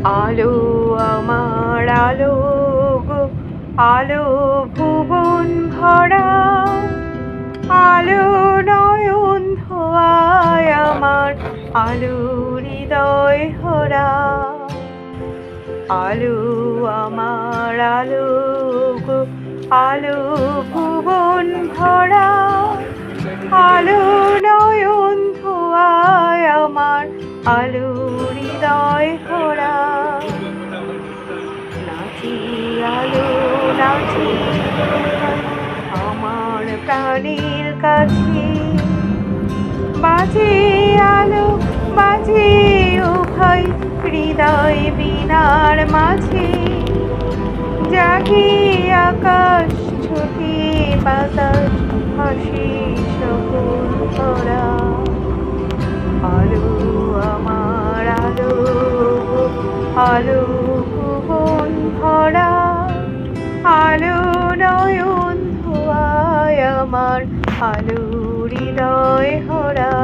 আলো আমার আলো গো, আলো ভুবন ভরা, আলো নয়ন ধোয়ায় আমার, আলো হৃদয় ভরা। আলো আমার আলো গো, আলো ভুবন ভরা, আলো নয়ন ধোয়ায় আমার, আলো হৃদয় ভরা। নাচি আলো নাচি আমার প্রাণের কাছে, বাজে আলো বাজে ও ভাই হৃদয় বীণার মাঝে, জাগে আকাশ ছোটে বাতাস হাসি সকল ভরা। আলো আমার আলো আলো ভুবন ভরা, আলো নয়ন ধোয়ায় আমার, আলো হৃদয় ভরা।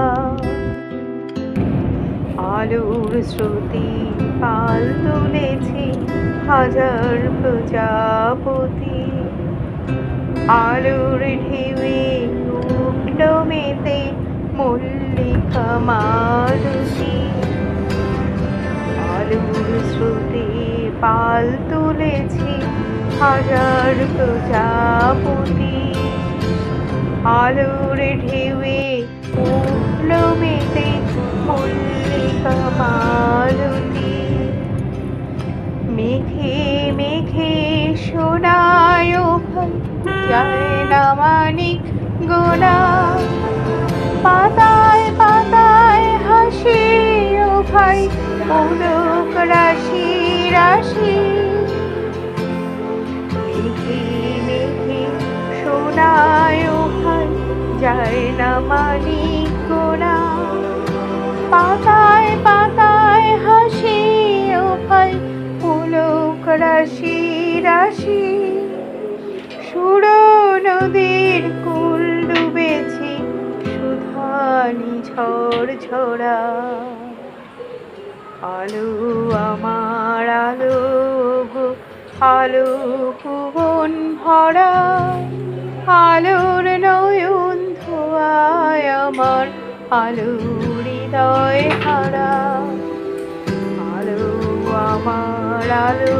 আলোর স্রোতে পাল তুলেছে হাজার প্রজাপতি, আলোর ঢেউয়ে উঠল মেতে মল্লিকা মালতী। আলোর স্রোতে পাল তুলেছে হাজার প্রজাপতি, আলোর ঢেউয়ে উঠল মেতে মল্লিকা মালতী। মেঘে মেঘে শোনায় ভাই যায় না মানিক গোনা, পাতায় পাতায় হাসি ও ভাই পলক রাশি রাশি। মেঘে মেঘে শোনায় ভাই যায় না মানিক গোনা, পাতায় পাতায় হাসি ও ভাই পলক রাশি রাশি। সুর নদীর কুল ডুবেছে সুধানি ঝড় ঝরা। আলো আমার আলো গো, আলো ভুবন ভরা, আলোর নয়ন ধোয়ায় আমার, আলো হৃদয় ভরা। আলো আমার আলো